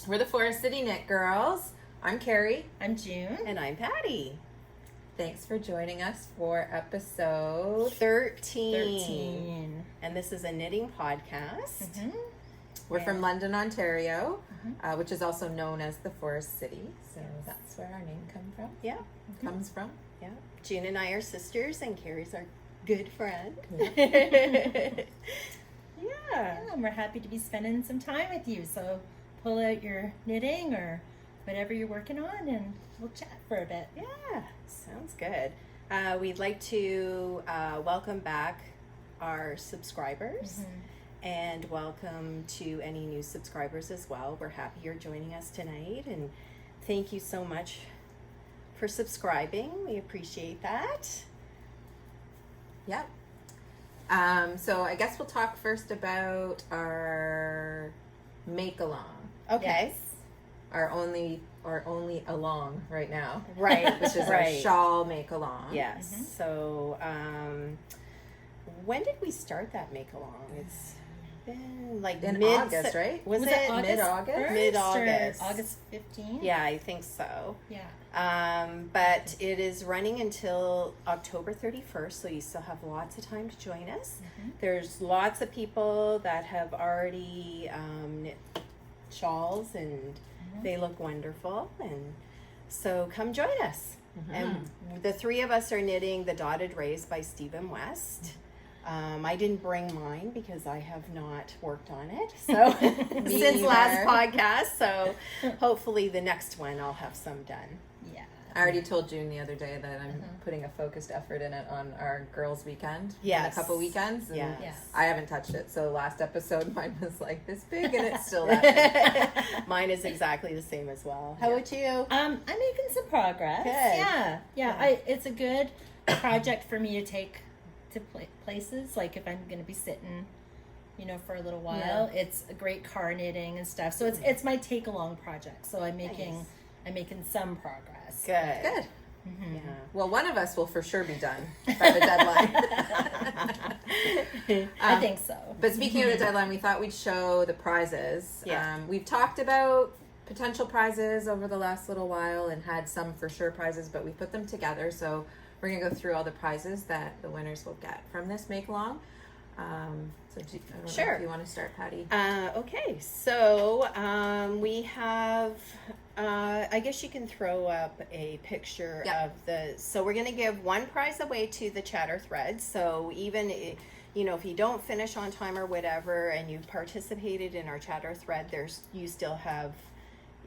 We're the Forest City Knit Girls. I'm Carrie. I'm June. And I'm Patty. Thanks for joining us for episode 13. And this is a knitting podcast. Mm-hmm. We're from London, Ontario, which is also known as the Forest City. So that's where our name comes from. Yeah. June and I are sisters, and Carrie's our good friend. Yeah, and we're happy to be spending some time with you. So pull out your knitting or whatever you're working on, and we'll chat for a bit. Yeah, sounds good. We'd like to welcome back our subscribers and welcome to any new subscribers as well. We're happy you're joining us tonight, and thank you so much for subscribing. We appreciate that. Yep. So I guess we'll talk first about our make-along. Okay. Yes. Our only along right now. Right. Which is our shawl make-along. Yes. So, when did we start that make-along? It's been like in August, right? Was it mid-August? Mid-August. August 15th? Yeah, I think so. Yeah. But it is running until October 31st, so you still have lots of time to join us. There's lots of people that have already knit shawls, and they look wonderful. And so come join us. And the three of us are knitting the Dotted Rays by Stephen West. I didn't bring mine because I have not worked on it so since last podcast. So hopefully the next one I'll have some done. Yeah. I already told June the other day that I'm putting a focused effort in it on our girls' weekend. Yes. In a couple weekends. And Yes. I haven't touched it. So last episode mine was like this big and it's still that big. Mine is exactly the same as well. How about you? I'm making some progress. Good. Yeah. It's a good project for me to take to places. Like if I'm going to be sitting, for a little while, it's a great car knitting and stuff. So it's my take along project. So I'm making some progress. Good. Yeah. Well, one of us will for sure be done by the deadline. I think so. But speaking of the deadline, we thought we'd show the prizes. Yeah. We've talked about potential prizes over the last little while and had some for sure prizes, but we put them together. So we're going to go through all the prizes that the winners will get from this make-along. I don't know if you want to start, Patty. Okay, so we have, I guess you can throw up a picture of so we're going to give one prize away to the chatter thread. So even, if you don't finish on time or whatever, and you've participated in our chatter thread, you still have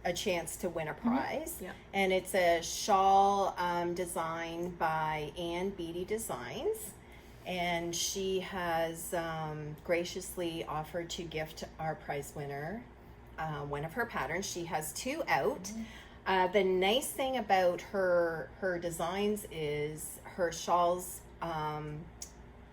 a chance to win a prize. And it's a shawl designed by Ann Beatty Designs, and she has graciously offered to gift our prize winner one of her patterns. She has 2 out. The nice thing about her designs is her shawls,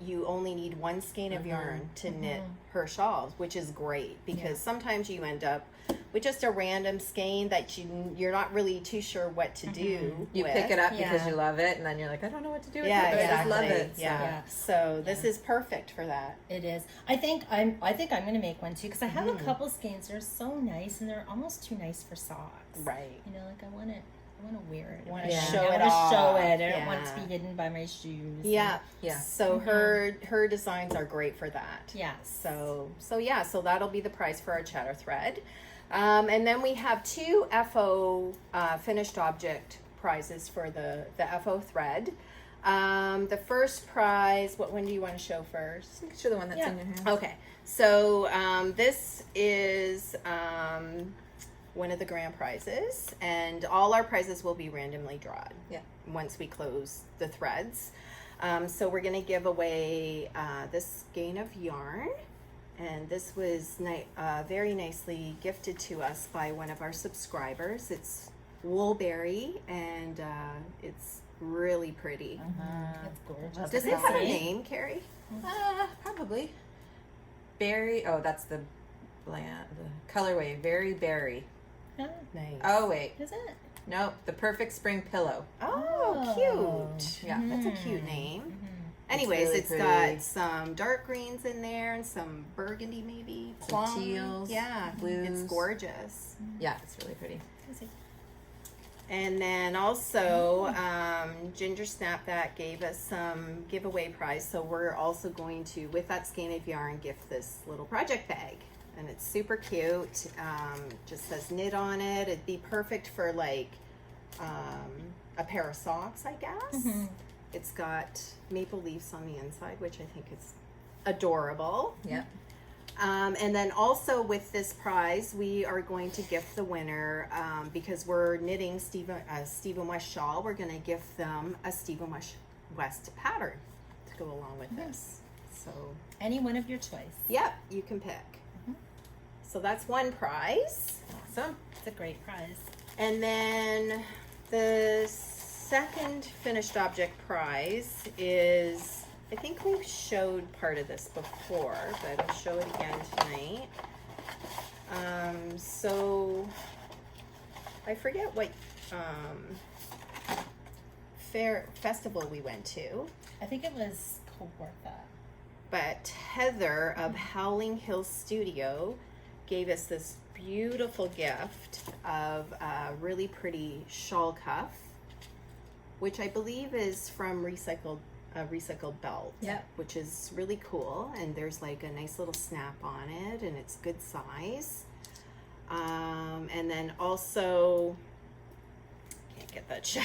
you only need 1 skein of yarn to knit her shawls, which is great because sometimes you end up with just a random skein that you're not really too sure what to do. You pick it up because you love it, and then you're like, I don't know what to do with it, but exactly. I just love it. So this is perfect for that. It is. I think I'm going to make one too because I have a couple skeins. They're so nice, and they're almost too nice for socks. Right. Like I want to wear it. I want to show it I don't want it to be hidden by my shoes. Yeah. So her designs are great for that. Yeah. So that'll be the prize for our chatter thread. And then we have 2 FO finished object prizes for the FO thread. The first prize, what one do you want to show first? You can show the one that's in your hand. Okay. So this is one of the grand prizes, and all our prizes will be randomly drawn once we close the threads. So we're going to give away this skein of yarn. And this was very nicely gifted to us by one of our subscribers. It's Woolberry, and it's really pretty. That's gorgeous. Does it have a name, Carrie? Probably. Berry. Oh, that's the colorway. Very berry. Huh? Nice. Oh, wait. Is it? Nope. The Perfect Spring Pillow. Oh, cute. Yeah. That's a cute name. Anyways, really it's pretty. got some dark greens in there and some burgundy, maybe Some plum. teals, Yeah, blues. it's gorgeous. Yeah, it's really pretty. And then also, Ginger Snapback gave us some giveaway prize. So we're also going to, with that skein of yarn, gift this little project bag. And it's super cute. Just says knit on it. It'd be perfect for like a pair of socks, I guess. Mm-hmm. It's got maple leaves on the inside, which I think is adorable. Yep. And then also with this prize, we are going to gift the winner, because we're knitting Stephen West shawl. We're going to gift them a Stephen West pattern to go along with this. So Any one of your choice. yep, you can pick. So that's one prize. Awesome. It's a great prize. And then the second finished object prize is, I think we've showed part of this before, but I'll show it again tonight. So I forget what festival we went to, I think it was Kawartha. but Heather of Howling Hill Studio gave us this beautiful gift of a really pretty shawl cuff, which I believe is from recycled belt. Yep. Which is really cool, and there's like a nice little snap on it, and it's good size. And then also, can't get that shut.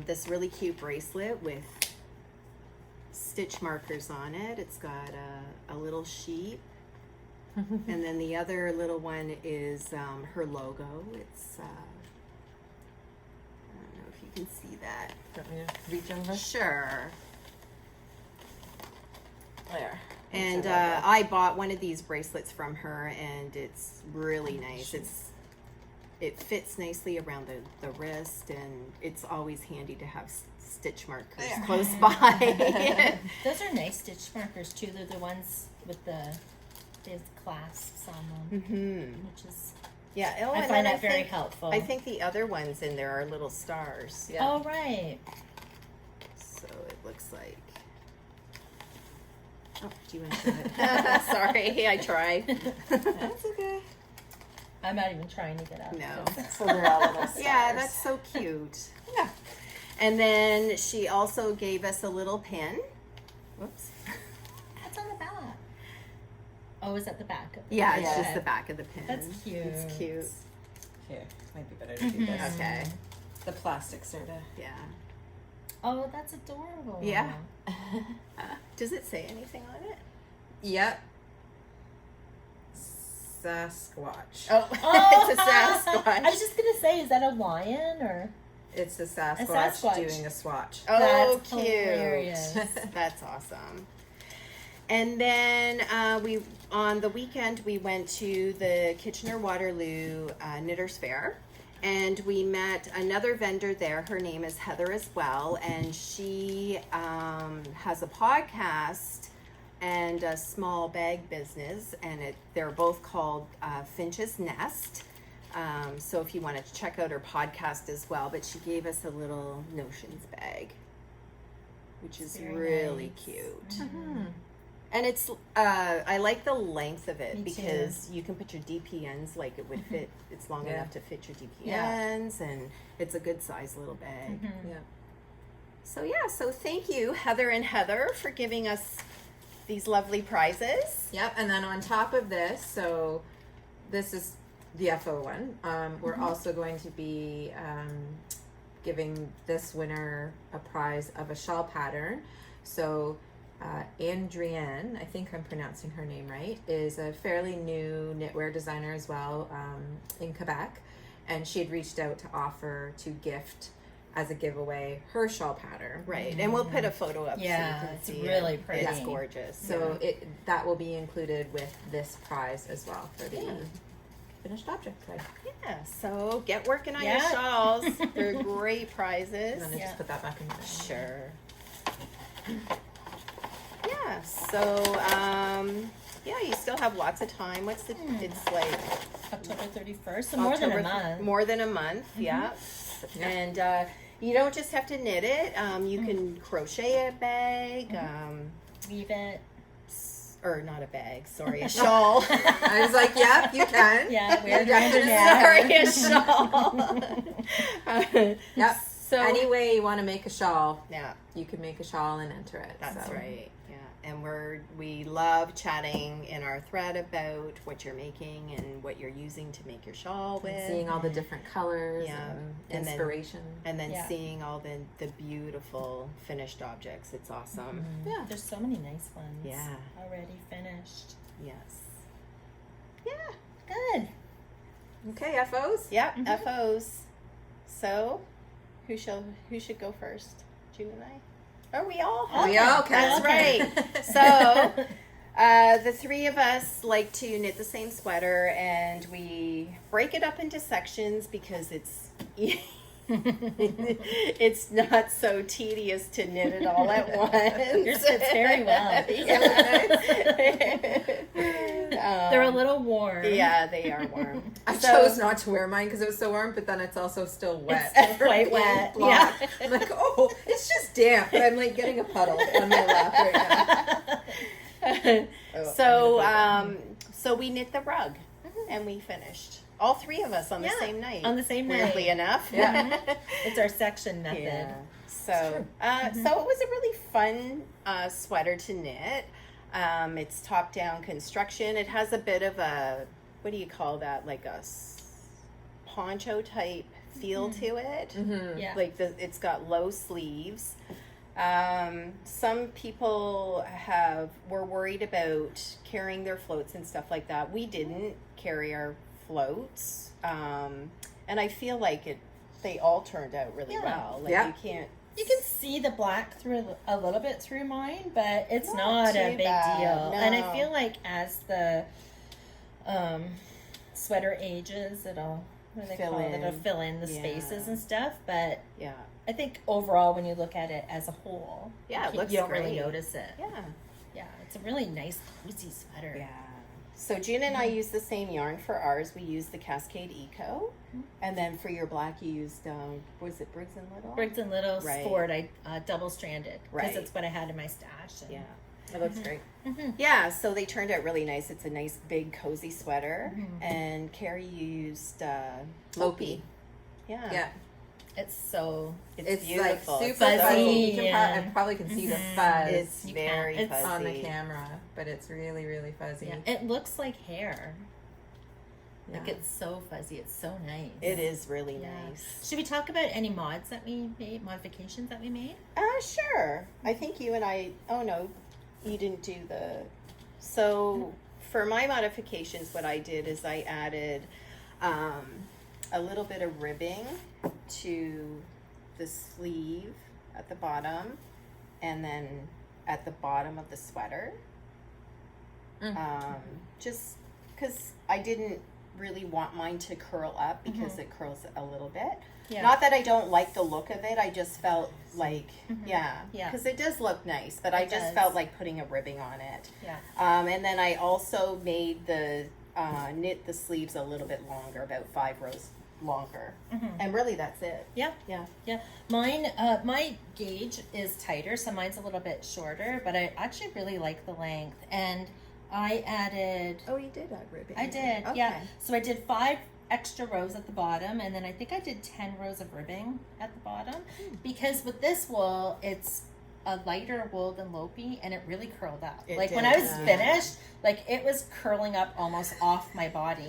This really cute bracelet with stitch markers on it. It's got a little sheep. And then the other little one is her logo. It's, I don't know if you can see that. Want me to reach over? Sure. There. And I bought one of these bracelets from her, and it's really nice. It fits nicely around the wrist, and it's always handy to have stitch markers There. close by. Those are nice stitch markers too. They're the ones with the clasps on them, which is Yeah, oh, I and find then that very helpful. I think the other ones in there are little stars. Yeah. Oh right. So it looks like. Oh, do you want to show it? Sorry, I tried. That's okay. I'm not even trying to get out. No. So they're all little stars. Yeah, that's so cute. Yeah. And then she also gave us a little pin. Whoops. What's on the back? Oh, is that the back? Of the Yeah, pin? it's just Okay. the back of the pin. That's cute. It's cute. Here, might be better to do this. Okay. The plastic sort of. Yeah. Oh, that's adorable. Yeah. Does it say anything on it? Yep. Sasquatch. Oh, Oh, it's a Sasquatch. I was just gonna say, is that a lion or? It's a Sasquatch, Sasquatch. doing a swatch. Oh, That's cute. hilarious. That's awesome. And then on the weekend we went to the Kitchener-Waterloo Knitters Fair, and we met another vendor there. Her name is Heather as well, and she has a podcast and a small bag business, and they're both called Finch's Nest. So if you want to check out her podcast as well, but she gave us a little notions bag, which is Very really nice. cute. Mm-hmm. And it's, I like the length of it Me because you can put your DPNs, like it would fit, it's long Yeah. enough to fit your DPNs, Yeah. and it's a good size little bag. Mhm. Yeah. So yeah, so thank you, Heather and Heather, for giving us these lovely prizes. Yep, and then on top of this, so this is the FO one. We're also going to be giving this winner a prize of a shawl pattern. So Andrienne, I think I'm pronouncing her name right, is a fairly new knitwear designer as well in Quebec, and she had reached out to offer to gift as a giveaway her shawl pattern. Right, and we'll put a photo up Yeah, so you it's can see really it. pretty. It's gorgeous. So that will be included with this prize as well for the finished object prize. yeah, so get working on your Yeah. shawls. They're great I'm prizes. gonna Yeah. just put that back in the bag. Sure. Yeah, so yeah, you still have lots of time. What's the it's like October 31st, so more than a October- month. More than a month, yeah. Yeah. And You don't just have to knit it. You can crochet a bag, Weave it. or not a bag, sorry, a shawl. I was like, yeah, you can. Yeah, we're going to now. Sorry, a shawl. Yep. So Any way you want to make a shawl, yeah, you can make a shawl and enter it. that's so. right. Yeah, and we love chatting in our thread about what you're making and what you're using to make your shawl with. And seeing all the different colors Yeah. and And then- inspiration. And then Yeah. seeing all the beautiful finished objects. It's awesome. Yeah. There's so many nice ones. Yeah. Already finished. Yes. Good. Okay, FOs? Yep. Mhm. FOs. So, who should go first? June and I. Are we all? We all can. That's right. So, the three of us like to knit the same sweater, and we break it up into sections because it's it's not so tedious to knit it all at once. Yours fits very well. They're a little warm. Yeah, they are warm. I So- chose not to wear mine because it was so warm, but then it's also still wet. It's quite wet. Block. Yeah. I'm like, oh, it's just damp, but I'm like getting a puddle on my lap right now. Oh, So, I'm gonna so we knit the rug, and we finished. All three of us on the Yeah, same night. on the same weirdly night. enough. Yeah. It's our section method. Yeah. So, so it was a really fun sweater to knit. It's top-down construction. It has a bit of a, what do you call that? Like a poncho type feel to it. Mhm. Yeah. Like it's got low sleeves. Some people were worried about carrying their floats and stuff like that. We didn't carry our floats, and I feel like they all turned out really Yeah. well. Like Yeah. you can't. You can see the black through a little bit through mine, but it's Not not a too big bad, deal. And no. I feel like as the sweater ages, it'll what do they Fill call it? in. It'll fill in the Yeah. spaces and stuff. But Yeah. I think overall, when you look at it as a whole, Yeah, it you looks don't really great. notice it. Yeah. Yeah, it's a really nice, cozy sweater. Yeah. So June and I used the same yarn for ours. We used the Cascade Eco, and then for your black, you used was it Briggs and Little? Briggs and Little Right. Sport, I double stranded because Right. it's what I had in my stash. And, Yeah. It looks great. Yeah, so they turned out really nice. It's a nice big cozy sweater, Mm-hmm. and Carrie used Lopi. Yeah, Yeah. It's so it's beautiful. like It's super fuzzy fuzzy. You can and- I probably can see the fuzz It's You very can't- it's fuzzy on the camera, but it's really, really fuzzy. yeah, it looks like hair. Like Yeah. it's so fuzzy. It's so nice. It is really Yeah. nice. Should we talk about any mods that we made? Modifications that we made? Sure. I think you and I. Oh no, you didn't do the. So for my modifications, what I did is I added a little bit of ribbing to the sleeve at the bottom, and then at the bottom of the sweater. Just because I didn't really want mine to curl up because it curls a little bit. Yeah. Not that I don't like the look of it. I just felt like, yeah, Yeah. because it does look nice. But I It just does. felt like putting a ribbing on it. Yeah. And then I also made the knit the sleeves a little bit longer, about 5 rows longer. And really, that's it. Yeah. Yeah. Yeah. Mine, my gauge is tighter, so mine's a little bit shorter, but I actually really like the length. And I added, Oh, you did add ribbing. I did, Okay. yeah. So I did 5 extra rows at the bottom, and then I think I did 10 rows of ribbing at the bottom. Because with this wool, it's a lighter wool than Lopi, and it really curled up. It like when did, I was yeah. finished, like it was curling up almost off my body.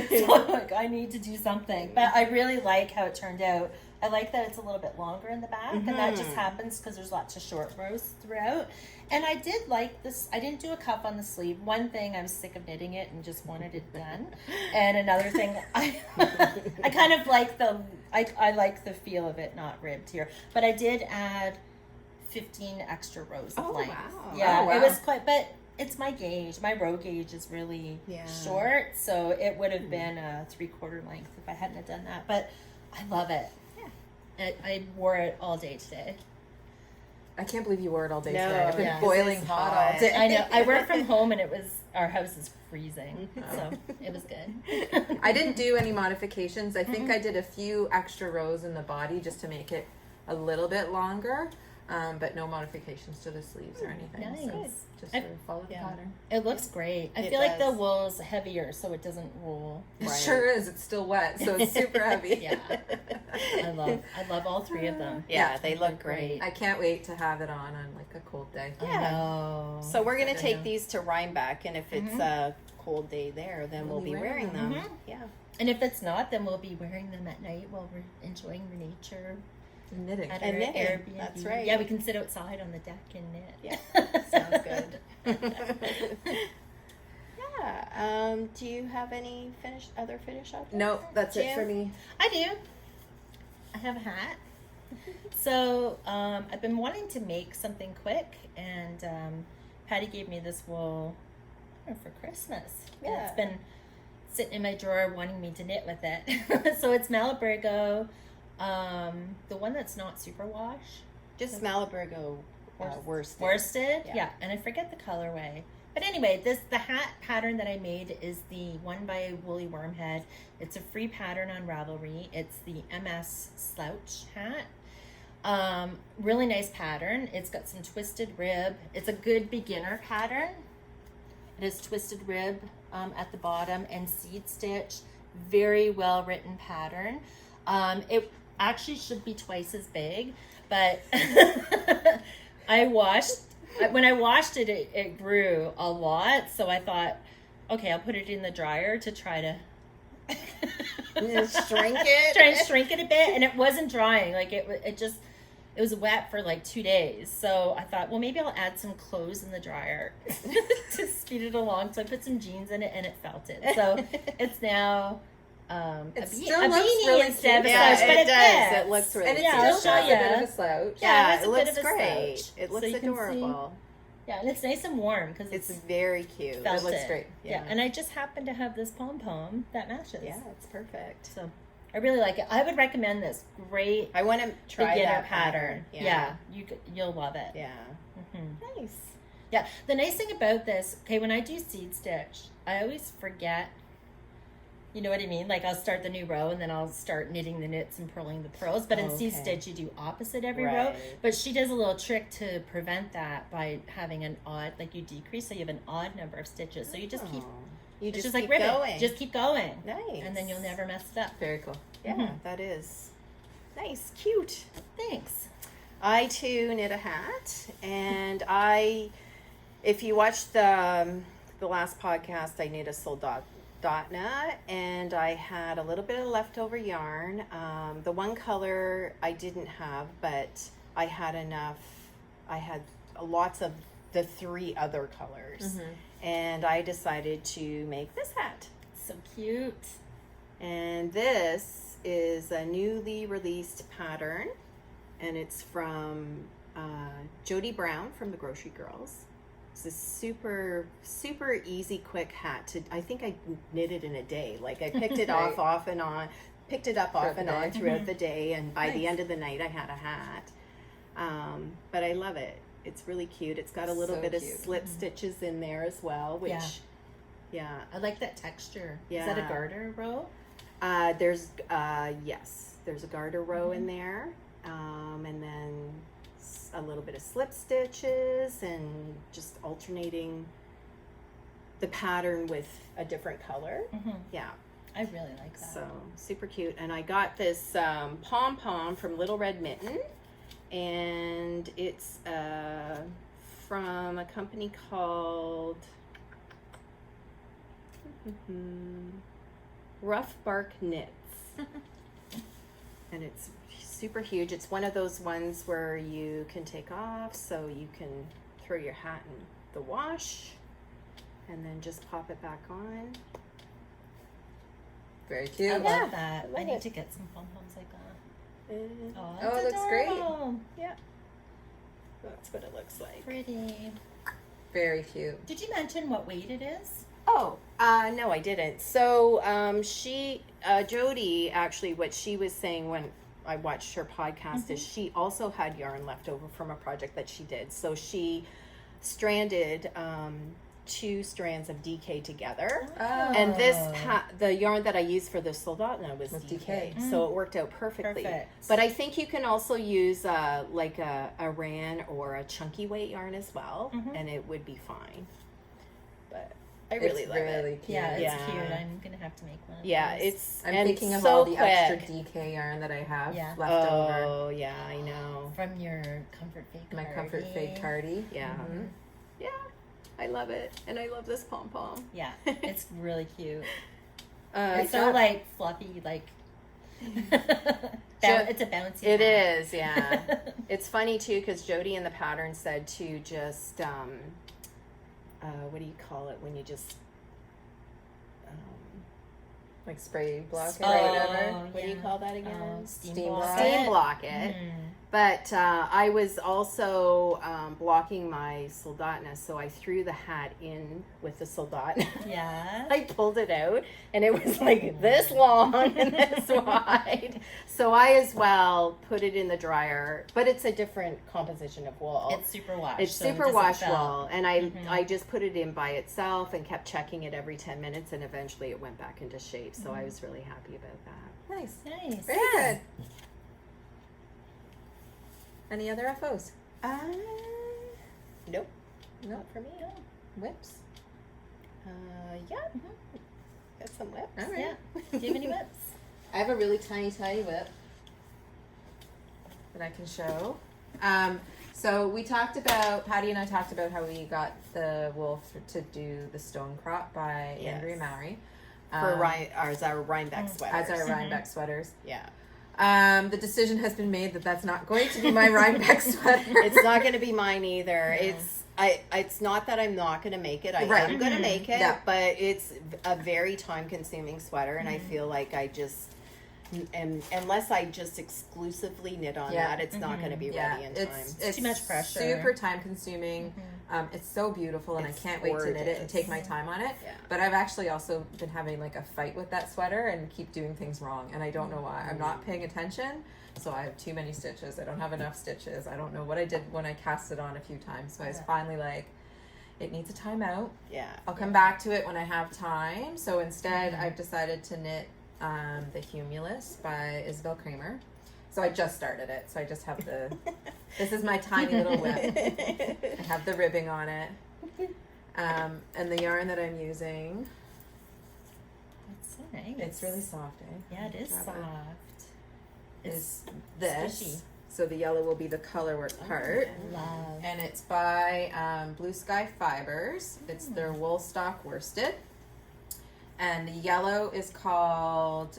So like I need to do something, but I really like how it turned out. I like that it's a little bit longer in the back, and that just happens because there's lots of short rows throughout. And I did like this. I didn't do a cuff on the sleeve. One thing, I was sick of knitting it and just wanted it done. And another thing, I kind of like I like the feel of it not ribbed here. But I did add 15 extra rows of Oh, length. wow. Yeah, Oh, wow. it was quite, but it's my gauge. My row gauge is really Yeah. short, so it would have been a 3/4 length if I hadn't have done that. But I love it. Yeah. I wore it all day today. I can't believe you wore it all day No, today. I've been yeah. boiling It's hot hot. all day. I know. I work from home, and our house is freezing, so it was good. I didn't do any modifications. I think I did a few extra rows in the body just to make it a little bit longer, but no modifications to the sleeves or anything. Nice. So just sort of follow the Yeah. pattern. It looks great. I It feel like the does. wool's heavier, so it doesn't roll. It Right. sure is. It's still wet, so it's super heavy. Yeah. I love all three of them. Yeah, they look great. I can't wait to have it on like a cold day. I Yeah. know. So we're gonna I take know. these to Rhinebeck, and if it's a cold day there, then we'll be wearing them. Mhm. Yeah. And if it's not, then we'll be wearing them at night while we're enjoying the nature Knitting. at And our knitting. Airbnb. That's right. Yeah, we can sit outside on the deck and knit. Yeah. Sounds good. Yeah. Do you have any other finish objects? No, that's it Jim? for me. I do. I have a hat. So I've been wanting to make something quick, and Patty gave me this wool for Christmas. And Yeah. it's been sitting in my drawer wanting me to knit with it. So it's Malabrigo, the one that's not super wash. Just Malabrigo worsted. Worsted, Yeah. yeah. And I forget the colorway. But anyway, the hat pattern that I made is the one by Woolly Wormhead. It's a free pattern on Ravelry. It's the MS slouch hat. Really nice pattern. It's got some twisted rib. It's a good beginner pattern. It has twisted rib at the bottom and seed stitch. Very well written pattern. It actually should be twice as big, but when I washed it, it grew a lot. So I thought, okay, I'll put it in the dryer to try to Shrink it. try and shrink it a bit, and it wasn't drying. Like it was wet for like 2 days. So I thought, well, maybe I'll add some clothes in the dryer to speed it along. So I put some jeans in it, and it felted. So it's now still a looks beanie really instead of a cute. Yeah, slouch, but it does. fits. It looks really And it Yeah, still I'll shows show a bit ya. of a slouch. Yeah, it is it a looks bit of a great. slouch. It So looks you can see- adorable. Yeah, and it's nice and warm because It's very cute. felt It looks great. Yeah. and I just happen to have this pom-pom that matches. Yeah, it's perfect. So I really like it. I would recommend this. Great I want to try beginner that pattern. Yeah. Yeah, you'll love it. Yeah. hmm Nice. Yeah, the nice thing about this, okay, when I do seed stitch, I always forget. You know what I mean? Like I'll start the new row and then I'll start knitting the knits and purling the purls. But in seed Okay. stitch, you do opposite every row. Right. But she does a little trick to prevent that by having an odd, like you decrease, so you have an odd number of stitches. So you just keep, Oh. You it's just just like keep ribbon. going. Just keep going. Nice. And then you'll never mess it up. Very cool. Yeah, Mhm. that is nice, cute. Thanks. I too knit a hat, and if you watched the last podcast, I knit a soldotna, and I had a little bit of leftover yarn. The one color I didn't have, but I had enough. I had lots of the 3 other colors, and I decided to make this hat. So cute. And this is a newly released pattern, and it's from Jody Brown from the Grocery Girls. It's a super, super easy, quick hat. I think I knit it in a day. Like I picked it Right. off and on, picked it up off Throughout and the on day. throughout the day, and by the Nice. end of the night, I had a hat. But I love it. It's really cute. It's got a little So bit cute. of slip stitches in there as well, which, yeah. I like that texture. Is that a Yeah. garter row? There's there's a garter row in there, and then a little bit of slip stitches, and just alternating the pattern with a different color. Mm-hmm. Yeah, I really like that. so super cute. And I got this pom pom from Little Red Mitten, and it's from a company called Rough Bark Knits. And it's super huge. It's one of those ones where you can take off, so you can throw your hat in the wash and then just pop it back on. Very cute. I Yeah, love that. I I love need it. to get some pom-poms like that. And Oh, Oh, it looks great. adorable. that's what it looks like. Pretty. Very cute. Did you mention what weight it is? Oh, no, I didn't. So, Jody, actually, what she was saying when I watched her podcast is she also had yarn left over from a project that she did. So she stranded 2 strands of DK together. Oh. And the yarn that I used for the Soldotna was DK. So it worked out perfectly. Perfect. But I think you can also use like a ran or a chunky weight yarn as well, and it would be fine. But I really it's love really it. cute. Yeah, it's Yeah. cute. I'm gonna have to make one. Of Yeah, those. it's I'm and thinking of so all the quick. extra DK yarn that I have left over. Oh yeah, I know. from your Comfort Fade. My Comfort Fade Tardy. Yeah, yeah, I love it, and I love this pom pom. Yeah, it's really cute. yeah. It's so like fluffy, like it's a bouncy. It hat. is, yeah. It's funny too because Jody in the pattern said to just what do you call it when you just Like spray block it Oh, or whatever. what do you call that again? Steam Steam block. block. Steam block it. Mm. But I was also blocking my Soldotna, so I threw the hat in with the Soldotna. Yeah. I pulled it out, and it was like this long and this wide. So I as well put it in the dryer, but it's a different composition of wool. It's super wash. It's so it super doesn't wash fell. wool, and I just put it in by itself and kept checking it every 10 minutes, and eventually it went back into shape. So I was really happy about that. Nice. Nice. Very good. Any other FOs? Nope, No. not for me. Whips? Yeah, got some whips. All right. Yeah. Do you have any whips? I have a really tiny whip that I can show. So we talked about, Patty and I talked about how we got the wool to do the Stone Crop by Yes. Andrea Mowry. For as our Rhinebeck sweaters. As our Rhinebeck sweaters. Yeah. The decision has been made that that's not going to be my Rhinebeck sweater. It's not going to be mine either. It's not that I'm not going to make it. I Right. am going to make it, Yeah. but it's a very time-consuming sweater, and I feel like I just, and unless I just exclusively knit on Yeah. that, it's not going to be ready in time. It's too much pressure. Super time consuming. It's so beautiful, and It's I can't wait to knit it and gorgeous. take my time on it. Yeah. But I've actually also been having like a fight with that sweater and keep doing things wrong, and I don't know why. I'm not paying attention, so I have too many stitches. I don't have enough stitches. I don't know what I did when I cast it on a few times. So I was finally like, it needs a timeout. Yeah. I'll come back to it when I have time. So instead, I've decided to knit the Humulus by Isabel Kramer. So I just started it. So I just have the. This is my tiny little whip. I have the ribbing on it, and the yarn that I'm using. That's so nice. It's really soft, eh? Yeah, it is Grab soft. Is this? squishy. So the yellow will be the color work part. Love. And it's by Blue Sky Fibers. It's their wool stock worsted. And the yellow is called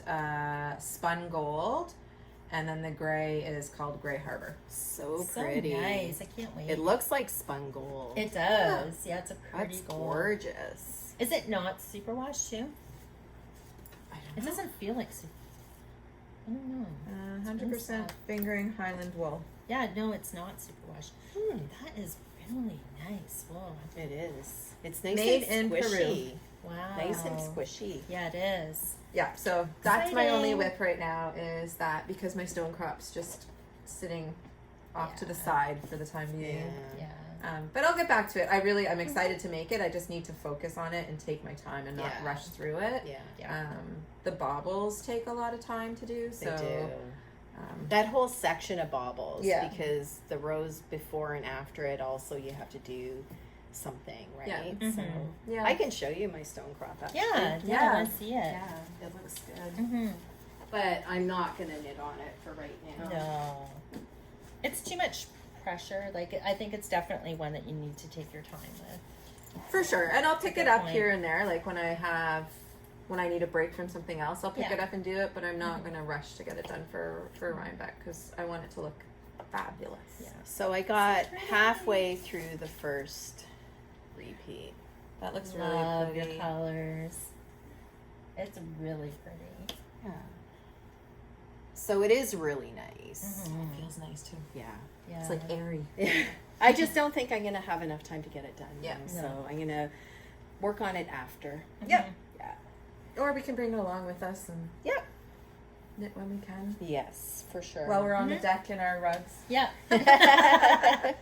Spun Gold. And then the gray is called Gray Harbor. So So pretty. nice. I can't wait. It looks like spun gold. It does. Yeah, it's a pretty That's gold. gorgeous. Is it not superwash too? I It doesn't feel like super. I don't know. 100% fingering Highland wool. Yeah, no, it's not superwash. That is really nice wool. It is. It's nice Made and in squishy. Wow. Nice and squishy. Yeah, it is. Yeah, so that's my only Exciting. whip right now is that because my stone crop's just sitting off to the Yeah. side for the time being. Yeah. Yeah. But I'll get back to it. I'm excited to make it. I just need to focus on it and take my time and not Yeah. rush through it. Yeah. The baubles take a lot of time to do. So They do. Um, That whole section of baubles, Yeah. because the rows before and after it, also you have to do something, right? Yeah. So yeah. I can show you my stone crop. Actually. Yeah, Yeah. I want to see it. Yeah, it looks good. Mm-hmm. But I'm not gonna knit on it for right now. No. It's too much pressure. Like, I think it's definitely one that you need to take your time with. For sure. And I'll pick Good it up point. here and there. Like when I need a break from something else, I'll pick Yeah. it up and do it, but I'm not going to rush to get it done for Rhinebeck because I want it to look fabulous. Yeah. So I got halfway through the first repeat. That looks really Love pretty. your colors. It's really pretty. Yeah. So it is really nice. Mhm. Feels nice too. Yeah. Yeah. It's like airy. I just don't think I'm gonna have enough time to get it done. Yeah. now, No. So I'm gonna work on it after. Yep. Yeah. Or we can bring it along with us and Yep. knit when we can. Yes, for sure. While we're on the deck in our rugs. Yeah. I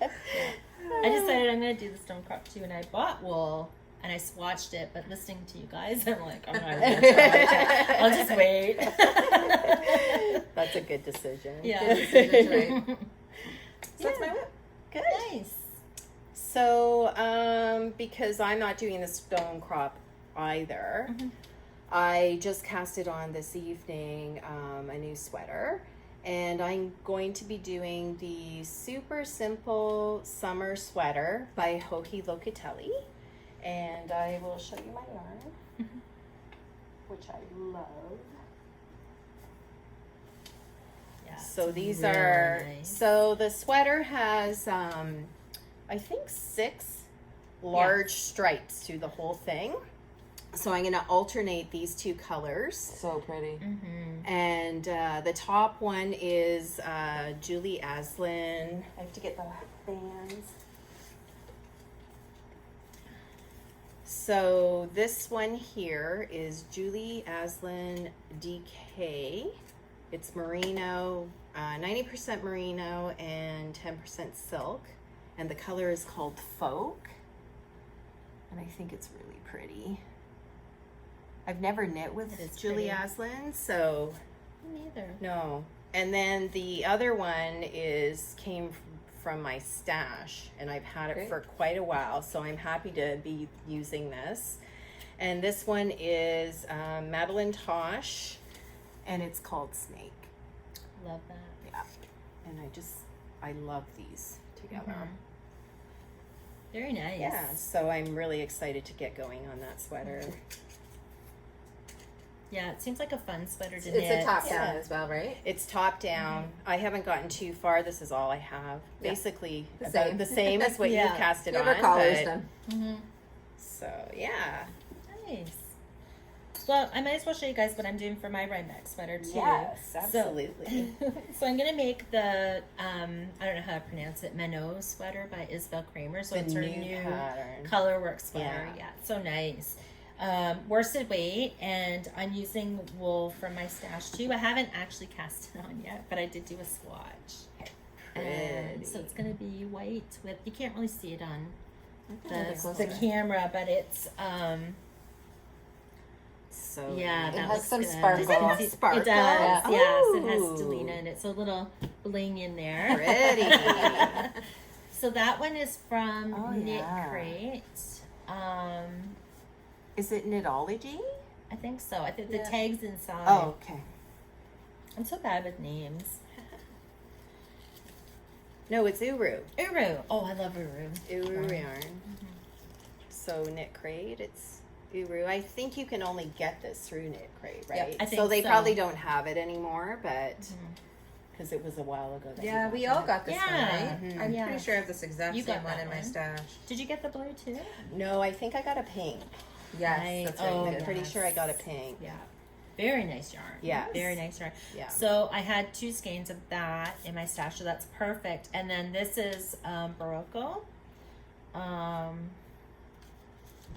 decided I'm going to do the stone crop too, and I bought wool. And I swatched it, but listening to you guys, I'm like, I'm not even gonna try it. I'll just wait. That's a good decision. Yeah. Good decision, right? So that's my whip. Good. Nice. So, because I'm not doing the stone crop either, I just cast it on this evening, a new sweater. And I'm going to be doing the super simple summer sweater by Joji Locatelli. And I will show you my yarn, which I love. Yeah. So these really are, nice. so the sweater has, I think 6 large stripes through the whole thing. So I'm going to alternate these 2 colors. So pretty. And the top one is Julie Aslin. I have to get the bands. So this one here is Julie Aslin DK. It's merino, 90% merino and 10% silk. And the color is called Folk. And I think it's really pretty. I've never knit with Julie Aslin, so Me neither. no. And then the other one came from my stash, and I've had it for quite a while, so I'm happy to be using this. And this one is Madeline Tosh, and it's called Snake. Love that. Yeah. And I love these together. Very nice. Yeah, so I'm really excited to get going on that sweater. Yeah, it seems like a fun sweater to It's knit. a top down as well, right? It's top down. I haven't gotten too far. This is all I have. Yeah. Basically The about same. the same as what you cast it You on. have our collars but- done. So yeah. Nice. Well, I might as well show you guys what I'm doing for my redneck sweater too. Yes, absolutely. So I'm gonna make the I don't know how to pronounce it, Minot sweater by Isabel Kramer. So The it's her new new pattern. colorwork sweater. Yeah. Yeah, it's so nice. Worsted weight, and I'm using wool from my stash too. I haven't actually cast it on yet, but I did do a swatch. And so it's gonna be white with, you can't really see it on the camera, but it's So yeah, It that has looks some good. sparkle. Does it have- It Sparkle? does, yes. It has Ooh. Delina in it, so a little bling in there. pretty. So that one is from Oh, Knit yeah. Crate. Is it Knitology? I think so. I think the Yeah. tag's inside. Oh, okay. I'm so bad with names. No, it's Uru. Uru. Oh, I love Uru. Uru yarn. So Knit Crate, it's Uru. I think you can only get this through Knit Crate, right? I think so they so. probably don't have it anymore, but because it was a while ago. That Yeah, we all got this Yeah. one, right? I'm Yeah. pretty sure I have this exact You same got one that in my one. stash. Did you get the blue too? No, I think I got a pink. Yes, Nice. that's Oh, right. I'm Good. pretty yes. sure I got a pink. Yeah. Very nice yarn. Yes. Very nice yarn. Yeah. So I had 2 skeins of that in my stash, so that's perfect. And then this is Barocco.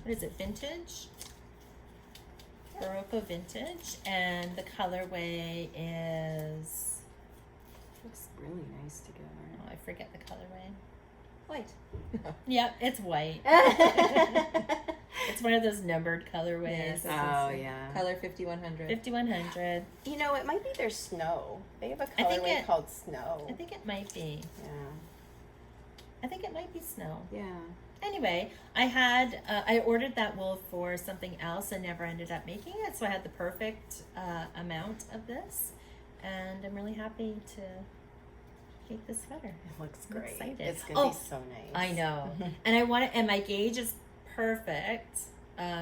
What is it? Vintage? Barocco Vintage. And the colorway is, Looks really nice together. oh, I forget the colorway. White. Yeah, it's white. It's one of those numbered colorways. Yes. Oh yeah. Color 5100. 5100. You know, it might be their snow. They have a I think colorway it- called snow. I think it might be. Yeah. I think it might be snow. Yeah. Anyway, I ordered that wool for something else and never ended up making it, so I had the perfect amount of this, and I'm really happy to make this sweater. It looks I'm great. excited. It's gonna Oh, be so nice. I know, and I want it, and my gauge is perfect,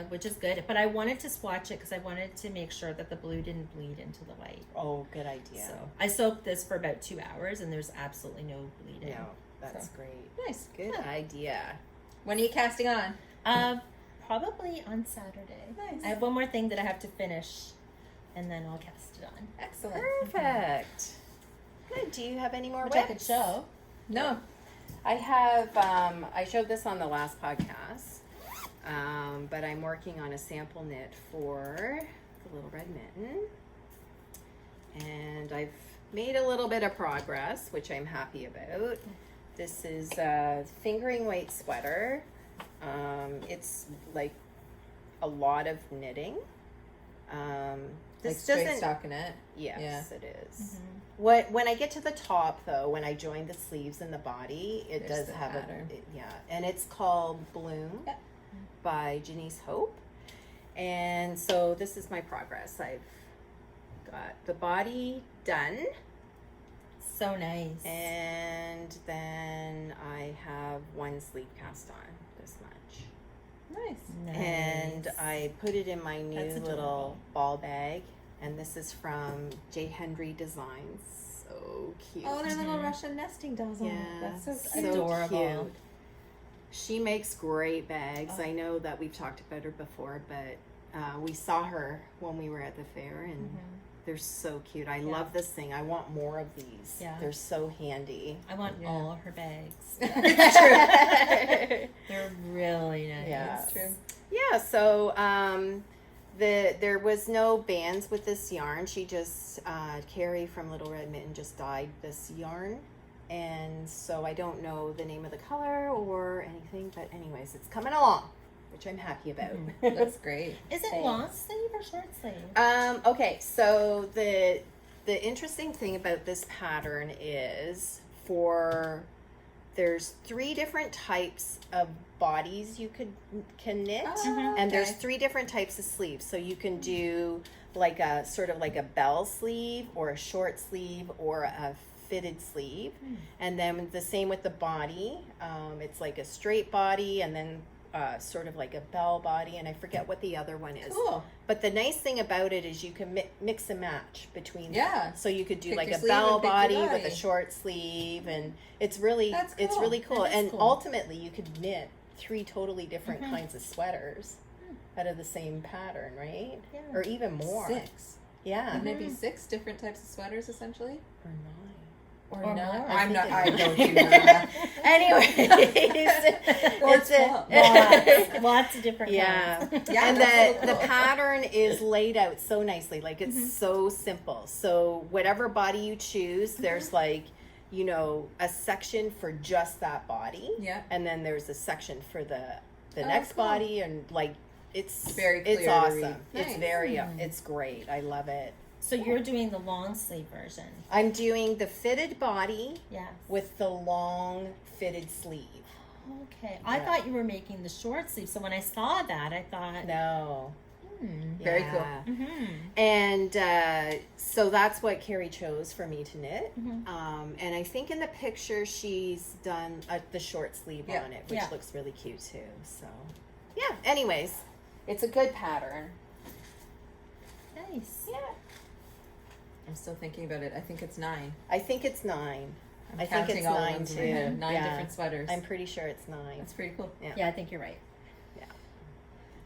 which is good. But I wanted to swatch it because I wanted to make sure that the blue didn't bleed into the white. Oh, good idea. So I soaked this for about 2 hours, and there's absolutely no bleeding. No, that's So. great. Nice. Good idea. When are you casting on? Probably on Saturday. Nice. I have one more thing that I have to finish, and then I'll cast it on. Excellent. Perfect. Good. Do you have any more Which I could whips? show. No. I have, I showed this on the last podcast, but I'm working on a sample knit for the Little Red Mitten. and I've made a little bit of progress, which I'm happy about. This is a fingering weight sweater. It's like a lot of knitting. This like straight doesn't. stockinette. Yes, it is. Mm-hmm. When I get to the top, though, when I join the sleeves and the body, it There's does the have pattern. and it's called Bloom Yep. by Janice Hope. And so this is my progress. I've got the body done, So nice. and then I have one sleeve cast on, this much. Nice. And I put it in my new That's little adorable. ball bag, and this is from J. Henry Designs. So cute. Oh, they're little Russian nesting dolls. Yeah, That's so so cute. adorable. cute. She makes great bags. Oh. I know that we've talked about her before, but we saw her when we were at the fair, and they're so cute. I Yeah. love this thing. I want more of these. Yeah. They're so handy. I want Yeah. all her bags. True. They're really nice. Yeah. That's true. Yeah, so there was no bands with this yarn. She just Carrie from Little Red Mitten just dyed this yarn, and so I don't know the name of the color or anything, but anyways, it's coming along, which I'm happy about. That's great. Is it Thanks. long sleeve or short sleeve? Okay, so the interesting thing about this pattern is there's 3 different types of bodies you can knit, Oh, and there's okay. 3 different types of sleeves. So you can do like a sort of like a bell sleeve, or a short sleeve, or a fitted sleeve, and then the same with the body. It's like a straight body, and then sort of like a bell body, and I forget what the other one is. Cool. But the nice thing about it is you can mix and match between Yeah. them. So you could do Pick like your a sleeve bell and pick your body with a body. short sleeve, and it's really That's it's cool. really cool. That is And cool. ultimately you could knit 3 totally different kinds of sweaters out of the same pattern, right? Yeah. Or even more. 6. Yeah. Maybe 6 different types of sweaters, essentially. Or 9. Or Or not. more. I'm not. I think don't it- do that. Anyways, Or it's Lots of different yeah. kinds. Yeah, And that's so the cool. pattern is laid out so nicely. Like, it's so simple. So whatever body you choose, there's like, you know, a section for just that body. Yeah. And then there's a section for the Oh, next cool. body, and like it's Very it's clear to awesome. read. It's Nice. very it's great. I love it. So you're doing the long sleeve version. I'm doing the fitted body Yes. with the long fitted sleeve. Okay. I Yeah. thought you were making the short sleeve. So when I saw that, I thought, No. Very cool. Yeah. mm-hmm. And so that's what Carrie chose for me to knit. Mhm. And I think in the picture she's done the short sleeve Yeah. on it, which Yeah. looks really cute too. So, yeah. Anyways, it's a good pattern. Nice. Yeah. I'm still thinking about it. I think it's 9. I think it's 9. I'm I think counting it's all 9 of them too. in my head. 9 Yeah. different sweaters. I'm pretty sure it's 9. That's pretty cool. Yeah, I think you're right.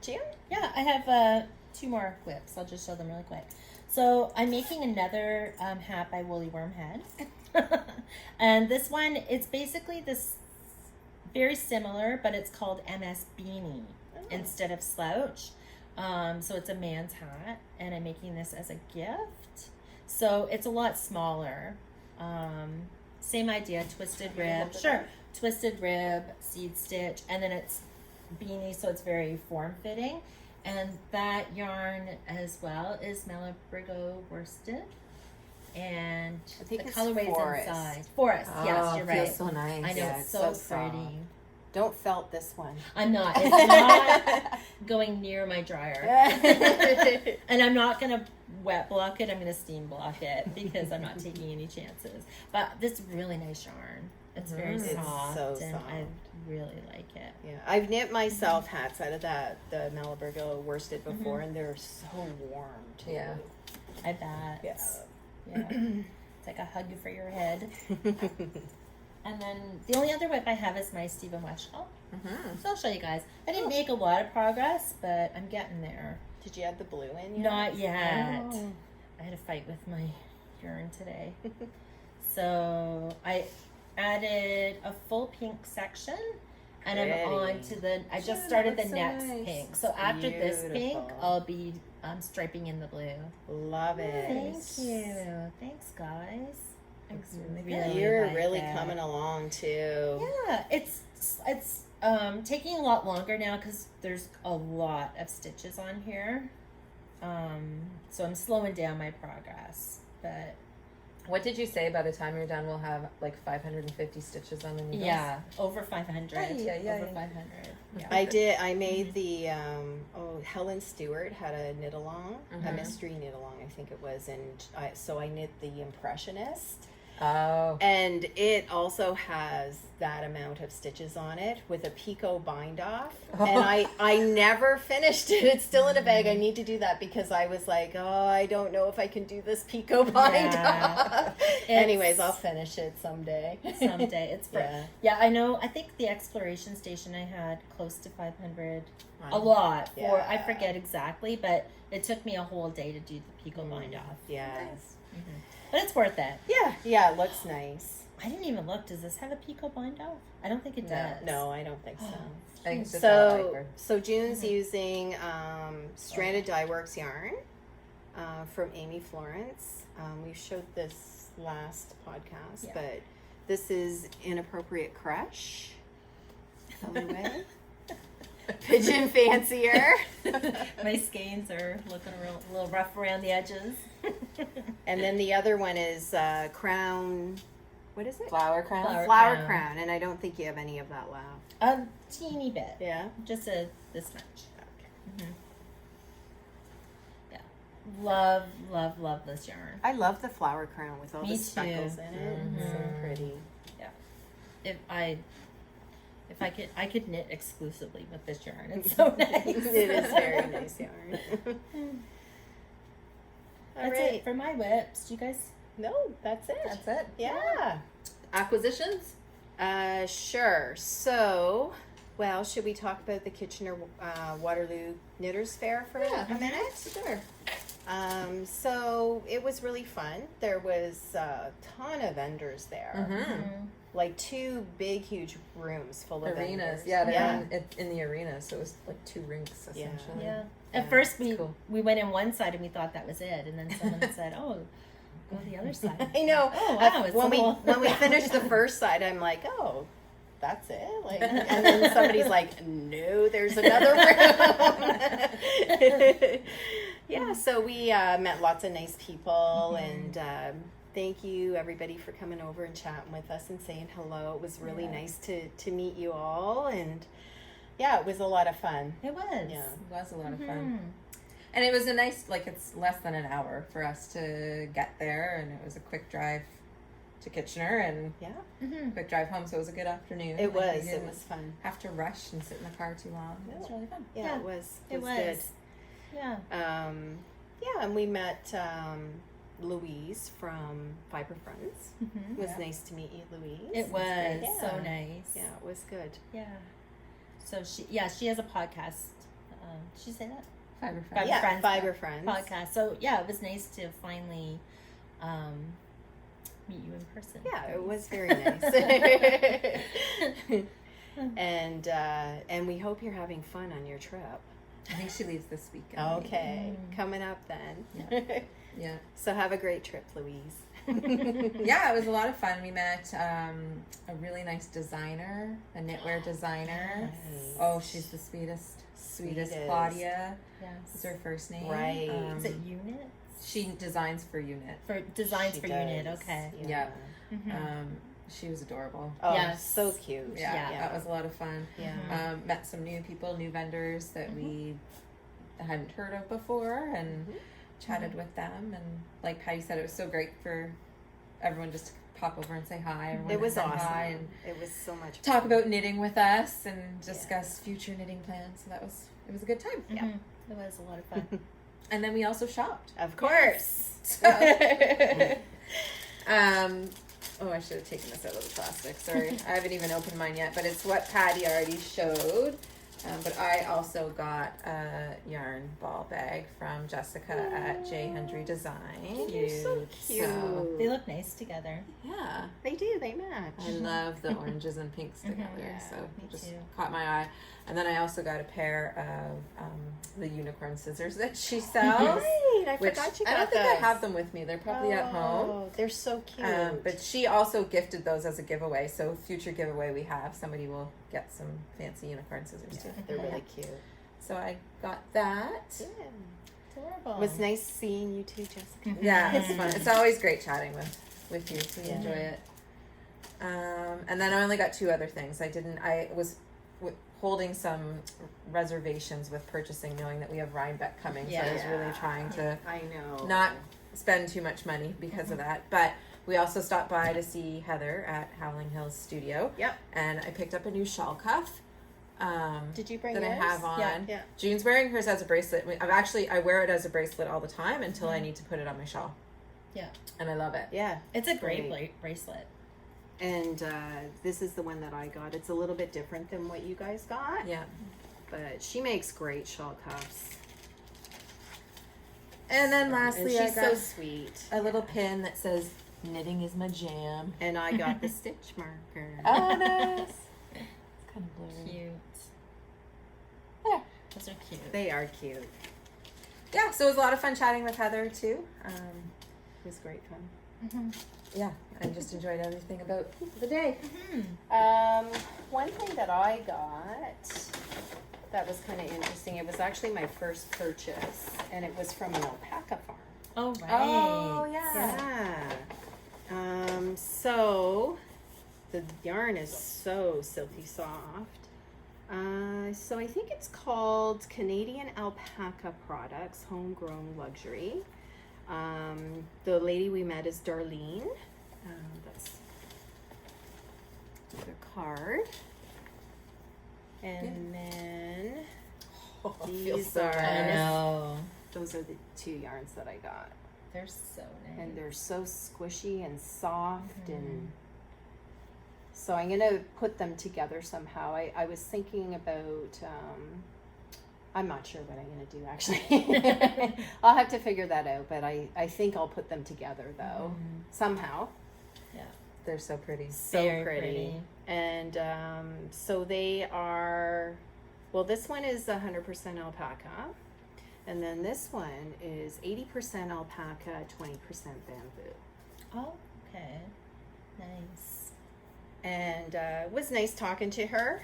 June? Yeah, I have 2 more whips. I'll just show them really quick. So I'm making another hat by Woolly Wormhead. And this one, it's basically this very similar, but it's called MS Beanie instead of slouch. So it's a man's hat, and I'm making this as a gift. So it's a lot smaller. Same idea, twisted Can you rib. hold it Sure. up? Twisted rib, seed stitch, and then it's beanie, so it's very form-fitting. And that yarn as well is Malabrigo worsted. And I think the it's colorway forest. is inside. Forest, yes, you're it right. feels so nice. I know, Yeah, it's it's so so pretty. soft. Don't felt this one. I'm not. It's not going near my dryer. And I'm not going to wet block it. I'm going to steam block it because I'm not taking any chances. But this is really nice yarn. It's very It's soft, so and soft. I really like it. Yeah, I've knit myself hats out of the Malabrigo worsted before, Mm-hmm. and they're so warm too. Yeah. I bet. Yeah. Yeah. It's like a hug for your head. And then the only other whip I have is my Stephen West shawl. Mm-hmm. So I'll show you guys. I didn't make a lot of progress, but I'm getting there. Did you add the blue in yet? Not yet. Oh. I had a fight with my yarn today. So I added a full pink section, and I'm on Pretty. to the, I Yeah, just started the that's so next nice. pink. So after this pink, Beautiful. I'll be striping in the blue. Love it. Thank you. Thanks, guys. Thanks, You're like really it. coming along too. Yeah, it's taking a lot longer now because there's a lot of stitches on here. So I'm slowing down my progress, but What did you say? By the time you're done, we'll have like 550 stitches on the needles? yeah, over 500. Yeah. Over 500. Yeah. I made the Helen Stewart had a knit along, a mystery knit along, I think it was, and so I knit the Impressionist. Oh. And it also has that amount of stitches on it with a picot bind off. And I never finished it. It's still in a bag. I need to do that because I was like, I don't know if I can do this picot bind off. Anyways, I'll finish it someday. Someday. It's for, yeah, I know. I think the exploration station I had close to 500. A lot. I forget exactly, but it took me a whole day to do the picot bind off. Yes. But it's worth it. Yeah, it looks nice. I didn't even look. Does this have a picot bind off? I don't think it does. No, I don't think so. I think it's just not like her. So June's using Stranded Dye Works yarn from Amy Florence. We showed this last podcast, but this is Inappropriate Crush. Colorway. Pigeon Fancier. My skeins are looking a little rough around the edges. And then the other one is Crown. What is it? Flower crown? Flower crown. And I don't think you have any of that left. A teeny bit. Yeah. Just this much. Okay. Yeah. Love this yarn. I love the flower crown with all Me the too. speckles in it. So pretty. Yeah. If I could knit exclusively with this yarn. It's so nice. It is very nice yarn. That's it for my whips. Do you guys? No, that's it. That's it. Yeah. Acquisitions? Sure. So, well, should we talk about the Kitchener Waterloo Knitters Fair for a minute? Sure. So it was really fun. There was a ton of vendors there. Like 2 big, huge rooms full of Arenas. vendors. Yeah, they're in the arena, so it was like 2 rinks essentially. Yeah. At first cool. we went in one side and we thought that was it, and then someone said, "Oh, go to the other side." I know. Oh wow! It's when we finished the first side, I'm like, "Oh, that's it." Like, and then somebody's like, "No, there's another room." Yeah. So we met lots of nice people, and thank you everybody for coming over and chatting with us and saying hello. It was really nice to meet you all, and yeah, it was a lot of fun. It was. Yeah. It was a lot of fun. And it was a nice, like, it's less than an hour for us to get there, and it was a quick drive to Kitchener and quick drive home, so it was a good afternoon. It Like, was. we It didn't was fun. have to rush and sit in the car too long. It was really fun. Yeah, it was. It was good. Yeah. And we met Louise from Fiber Friends. It was nice to meet you, Louise. It was great. so nice. Yeah, it was good. Yeah. So she has a podcast. Did you say that? Fiber Friends. Yeah, Friends Fiber Friends. podcast. So yeah, it was nice to finally meet you in person. Yeah, it was very nice. And we hope you're having fun on your trip. I think she leaves this weekend. Okay, coming up then. Yeah. So have a great trip, Louise. Yeah, it was a lot of fun. We met a really nice designer, a knitwear designer. Nice. Oh, she's the sweetest. Claudia Yes. is her first name. Right. Is it Unit? She designs for Unit. For designs She for does. Unit. Okay. Yeah. Mm-hmm. She was adorable. Oh, Yes. so cute. Yeah, that was a lot of fun. Yeah. Met some new people, new vendors that we hadn't heard of before, and chatted with them. And like Patty said, it was so great for everyone just to pop over and say hi. Everyone It was said awesome. hi and It was so much talk fun. about knitting with us and discuss future knitting plans. So it was a good time. Yeah. It was a lot of fun. And then we also shopped. Of course. So, I should have taken this out of the plastic. Sorry, I haven't even opened mine yet. But it's what Patty already showed. But I also got a yarn ball bag from Jessica at J. Hendry Design. They're so cute. So, They look nice together. yeah. They do. They match. I love the oranges and pinks together, Yeah, so me just too. caught my eye. And then I also got a pair of the unicorn scissors that she sells. Right, I Which forgot you I got don't think those. I have them with me. They're probably at home. Oh, they're so cute. But she also gifted those as a giveaway. So future giveaway we have, somebody will get some fancy unicorn scissors too. they're really cute. So I got that. Yeah. Adorable. It was nice seeing you too, Jessica. Yeah, it's fun. It's always great chatting with you. So we Yeah. enjoy it. And then I only got 2 other things. I was holding some reservations with purchasing, knowing that we have Rhinebeck coming. So I was really trying to I know. not spend too much money because of that. But we also stopped by to see Heather at Howling Hills Studio. Yep. And I picked up a new shawl cuff. Did you bring that yours? I have on. Yeah. June's wearing hers as a bracelet. I wear it as a bracelet all the time until I need to put it on my shawl. Yeah. And I love it. Yeah. It's a great bracelet. And this is the one that I got. It's a little bit different than what you guys got. Yeah. But she makes great shawl cuffs. And then And lastly, I she's got so sweet. a little pin that says "Knitting is my jam." And I got the stitch marker. Oh, nice. It's kind of blurry. Cute. Yeah. Those are cute. They are cute. Yeah. So it was a lot of fun chatting with Heather too. It was great fun. Mm-hmm. Yeah, I just enjoyed everything about the day. One thing that I got that was kind of interesting, it was actually my first purchase, and it was from an alpaca farm. Oh, right. Oh yeah. Yeah. So the yarn is so silky soft. So I think it's called Canadian Alpaca Products Homegrown Luxury. The lady we met is Darlene. That's the card. And then these are I know. those are the 2 yarns that I got. They're so nice. And they're so squishy and soft and so I'm gonna put them together somehow. I was thinking about I'm not sure what I'm gonna do actually. I'll have to figure that out, but I think I'll put them together though somehow. They're so pretty. So Very pretty. And so they are, well, this one is 100% alpaca, and then this one is 80% alpaca, 20% bamboo. Oh, okay. Nice. And it was nice talking to her.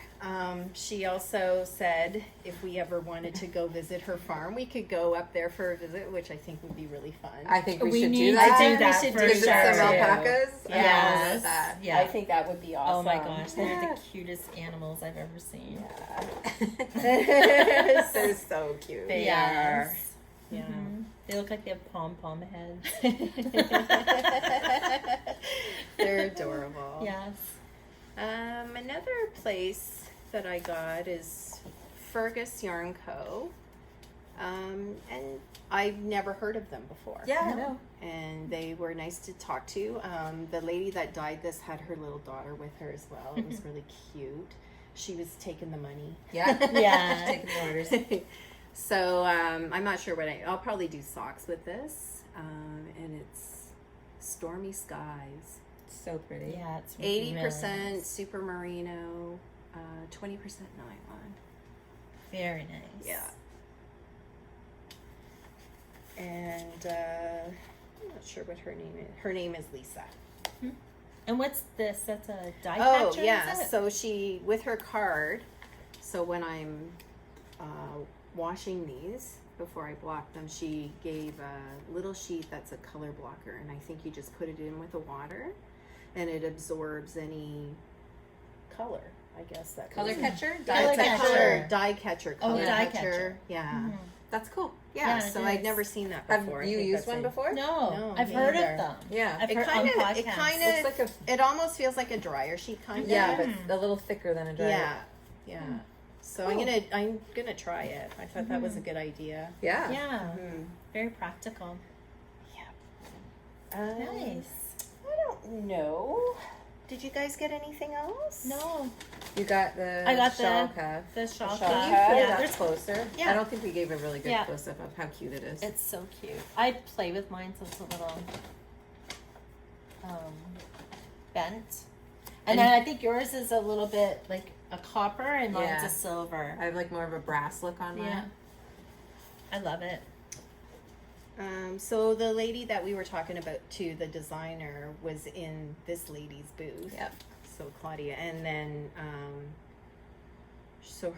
She also said if we ever wanted to go visit her farm, we could go up there for a visit, which I think would be really fun. I think we should need do to that. do that We should for do Visit sure. some too. alpacas. Yes. That. Yeah. I think that would be awesome. Oh my gosh, they're Yeah. the cutest animals I've ever seen. They're so cute. They are. are. Yeah. Mhm. They look like they have pom-pom heads. They're adorable. Yes. Another place that I got is Fergus Yarn Co. And I've never heard of them before. Yeah, I know. And they were nice to talk to. The lady that dyed this had her little daughter with her as well. It was really cute. She was taking the money. Yeah. Yeah. Taking the orders. So I'm not sure what I'll probably do socks with this. And it's Stormy Skies. So pretty. Yeah, it's 80% really super merino, 20% nylon. very nice. Yeah. And I'm not sure what her name is. Her name is Lisa. And what's this? That's a die Oh, catcher? yeah. Is it? So she, with her card, so when I'm washing these, before I block them, she gave a little sheet that's a color blocker. And I think you just put it in with the water and it absorbs any color, I guess. That Color goes- catcher? Color It's a catcher. die catcher. Oh, Color die catcher. catcher. Yeah. Mhm. That's cool. Yeah, Yeah, so it I'd is. never seen that Have before. I you think used that's one a- before? No, I've me heard either. of them. Yeah. I've It heard kind on of, podcasts. it kind Looks of, like a it almost feels like a dryer sheet, kind of. yeah, but a little thicker than a dryer. Yeah, yeah. So Cool. I'm gonna try it. I thought that was a good idea. Yeah. Yeah, Hmm. very practical. Yeah. Nice. I don't know. Did you guys get anything else? No, You got the I got shawl the- cuff. the shawl shawl cuff. cuff. Yeah, That's there's- closer. yeah. I don't think we gave a really good Yeah. close-up of how cute it is. it's so cute. I play with mine, so it's a little bent. And then I think yours is a little bit like a copper, and mine's Yeah. a silver. I have like more of a brass look on mine. Yeah, I love it. So the lady that we were talking about too, the designer, was in this lady's booth. Yep. So Claudia, and then so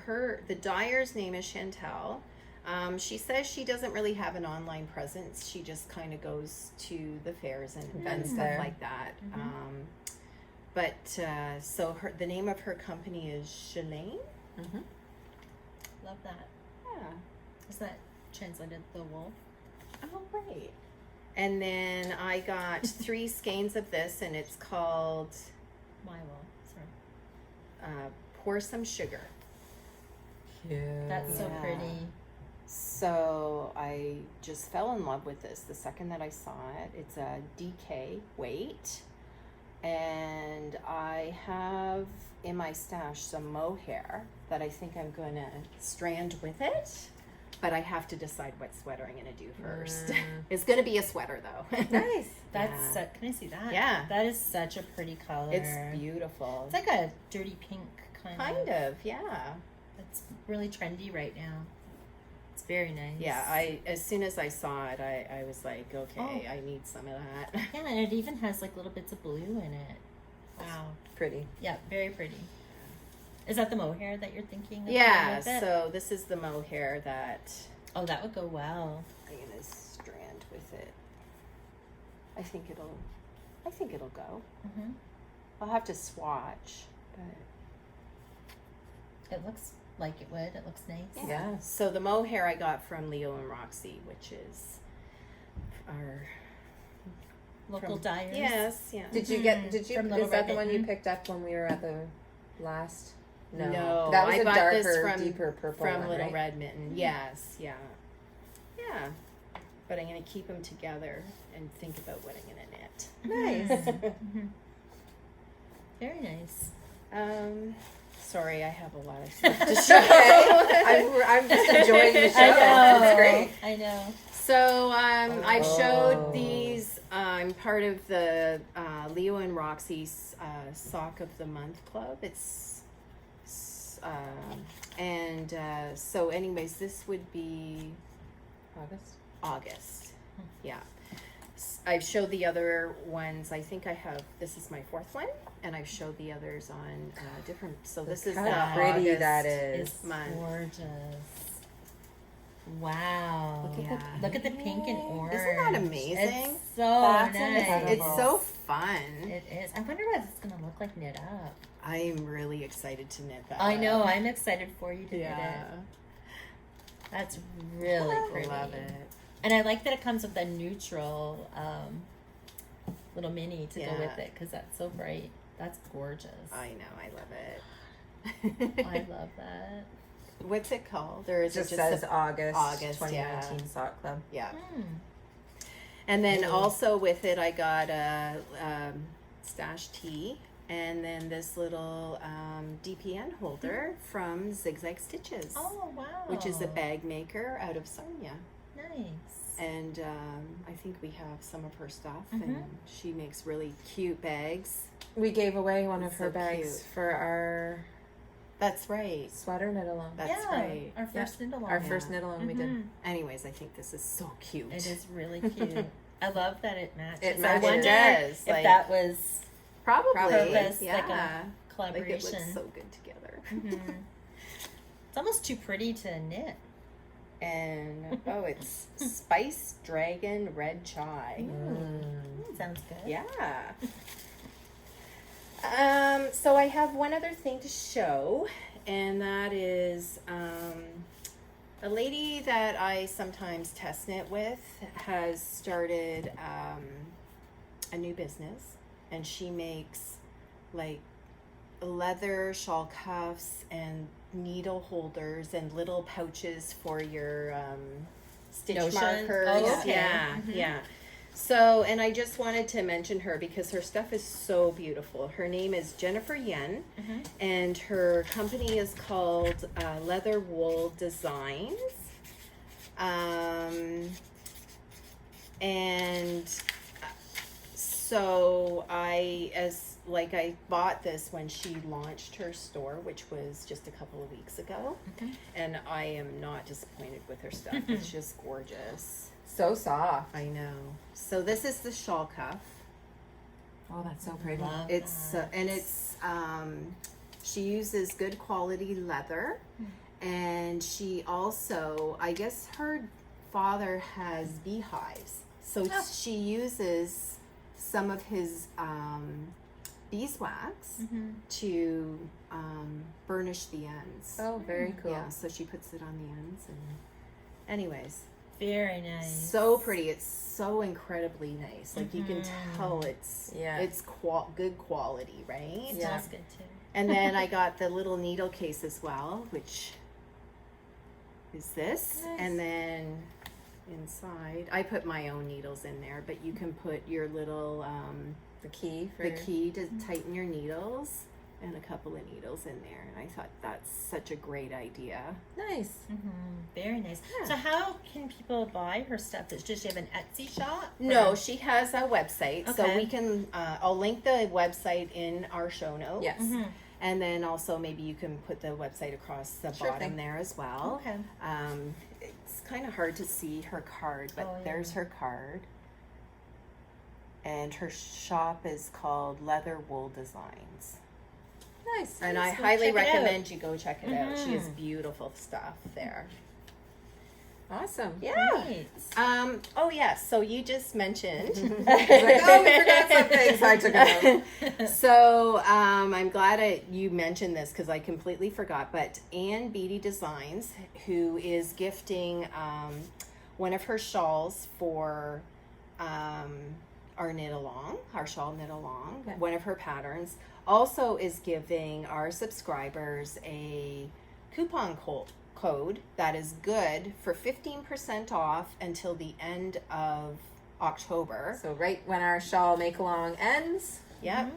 the dyer's name is Chantel. She says she doesn't really have an online presence. She just kind of goes to the fairs and events, stuff there. like that. But so the name of her company is Shalane. Mm-hmm. Love that. Yeah. Is that translated the wolf? Oh, right. And then I got 3 skeins of this, and it's called My wolf. Sorry. Pour Some Sugar. Cute. That's so Yeah. pretty. So I just fell in love with this the second that I saw it. It's a DK weight. And I have in my stash some mohair that I think I'm going to strand with it. But I have to decide what sweater I'm going to do first. It's going to be a sweater, though. Nice. That's can I see that? Yeah. That is such a pretty color. It's beautiful. It's like a dirty pink kind of. Yeah. It's really trendy right now. It's very nice. Yeah, as soon as I saw it, I was like, okay, I need some of that. Yeah, and it even has like little bits of blue in it. Wow. Pretty. Yeah, very pretty. Is that the mohair that you're thinking of? Yeah, with it? so this is the mohair that Oh, that would go well. I'm gonna strand with it. I think it'll go. Mm-hmm. I'll have to swatch, but It looks like it would. It looks nice. Yeah. So the mohair I got from Leo and Roxy, which is our Local dyers. Yes, yeah. Did you get? Did you? From Is Little that Red the one you Mitten? picked up when we were at the last? No, that was I a bought darker, this from deeper purple from one, Little right? Red Mitten. Yes, yeah, yeah. But I'm gonna keep them together and think about what I'm gonna knit. Nice. Mm-hmm. Very nice. Sorry, I have a lot of stuff to show. I'm just enjoying the show. I know. That's great. I know. So I've showed Oh. these. I'm part of the Leo and Roxy's Sock of the Month Club. So anyways, this would be August. Yeah. I've showed the other ones. I think I have. This is my 4th one, and I've showed the others on different. So this is Look the how pretty August that is. It's month. gorgeous. Wow. Look at the pink and orange. Isn't that amazing? It's so That's nice. incredible. It's so fun. It is. I wonder what it's gonna look like knit up. I'm really excited to knit that. I know. I'm excited for you to knit Yeah. it. That's really pretty. Love it. And I like that it comes with a neutral little mini to go Yeah. with it because that's so bright. That's gorgeous. I know. I love it. I love that. What's it called? Or is It just it says just August yeah. 2019 Sock Club. yeah. Hmm. And then also with it, I got a stash tee, and then this little DPN holder from Zigzag Stitches, Oh wow. which is a bag maker out of Sarnia. Nice. And I think we have some of her stuff, Mhm. and she makes really cute bags. We gave away one of It's her so bags cute. for our That's right. sweater knit along. That's yeah, right. Our first knit along. Our first knit along we did. Mhm. Anyways, I think this is so cute. It is really cute. I love that it matches. It I matches. wonder Does, if like- that was Probably. purpose, Yeah. like a Like it collaboration. looks so good together. Mhm. It's almost too pretty to knit. And it's Spice Dragon Red Chai. Sounds good. Yeah. So I have one other thing to show, and that is a lady that I sometimes test knit with has started a new business, and she makes like leather shawl cuffs and needle holders and little pouches for your stitch Notion? markers. Oh, okay. Yeah, Mhm. yeah. So, and I just wanted to mention her because her stuff is so beautiful. Her name is Jennifer Yen, and her company is called Leather Wool Designs. And so I bought this when she launched her store, which was just a couple of weeks ago. Okay. And I am not disappointed with her stuff. It's just gorgeous. So soft. I know. So this is the shawl cuff. Oh, that's so pretty. Love It's that. and it's she uses good quality leather, and she also, I guess her father has beehives, so she uses some of his beeswax to burnish the ends. Oh, very cool. Yeah, so she puts it on the ends, and anyways, Very nice. so pretty. It's so incredibly nice. Like you can tell it's good quality, right? It Yeah. smells good too. And then I got the little needle case as well, which is this. Nice. And then inside, I put my own needles in there, but you can put your little The key for the key to tighten your needles, and a couple of needles in there. And I thought that's such a great idea. Nice. Very nice. Yeah. So how can people buy her stuff? It's just you have an Etsy shop? No, Or- she has a website, so Okay. we can. I'll link the website in our show notes. Yes. And then also maybe you can put the website across the Sure bottom thing. there as well. Okay. It's kind of hard to see her card, but Oh, yeah. there's her card. And her shop is called Leather Wool Designs. Nice. And I Let's go highly check it out. recommend you go check it out. She has beautiful stuff there. Awesome. Yeah. Great. Oh yeah, so you just mentioned. It's like, oh, we forgot something, so I took it out. So I'm glad you mentioned this because I completely forgot. But Ann Beatty Designs, who is gifting one of her shawls for our knit along, our shawl knit along, Okay. one of her patterns, also is giving our subscribers a coupon code that is good for 15% off until the end of October. So right when our shawl make along ends. Yep.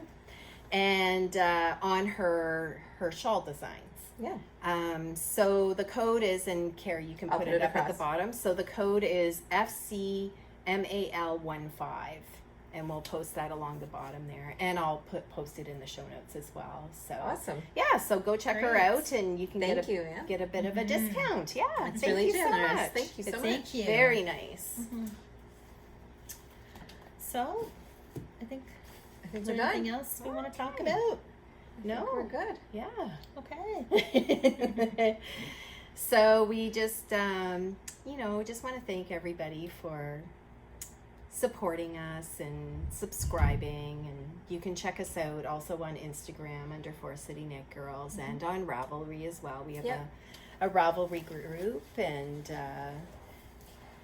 And on her shawl designs. Yeah. So the code is, and Carrie, you can I'll put put it it up at the across. bottom. So the code is FCMAL15, and we'll post that along the bottom there, and I'll post it in the show notes as well. So Awesome. yeah, so go check her Great. out, and you can Thank you, Ann. get a bit of a discount. Yeah, That's thank really you generous. so much. Thank you so It's much. Thank you. Very nice. So, I think, I think is we're there anything done. else we want to talk about? No, We're good. Yeah. Okay. So we just, just want to thank everybody for supporting us and subscribing. And you can check us out also on Instagram under Forest City Knit Girls and on Ravelry as well. We have Yep. a Ravelry group, and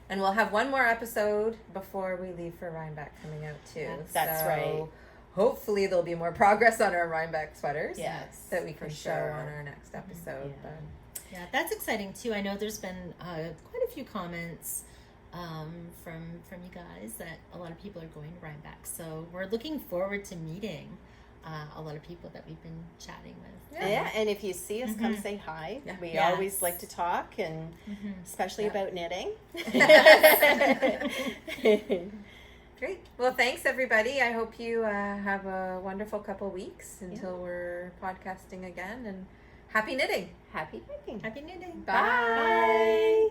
And we'll have one more episode before we leave for Rhinebeck coming out too. That's So right. Hopefully there'll be more progress on our Rhinebeck sweaters. Yes, That we can for show sure. on our next episode. Yeah. Yeah, that's exciting too. I know there's been quite a few comments from you guys that a lot of people are going to Rhinebeck. So we're looking forward to meeting a lot of people that we've been chatting with. yeah, and if you see us, come say hi. Yeah. We Yes. always like to talk, and especially Yeah. about knitting. Great. Well, thanks everybody. I hope you have a wonderful couple weeks until Yeah. we're podcasting again, and happy knitting. Happy knitting. Happy knitting. Bye. Bye.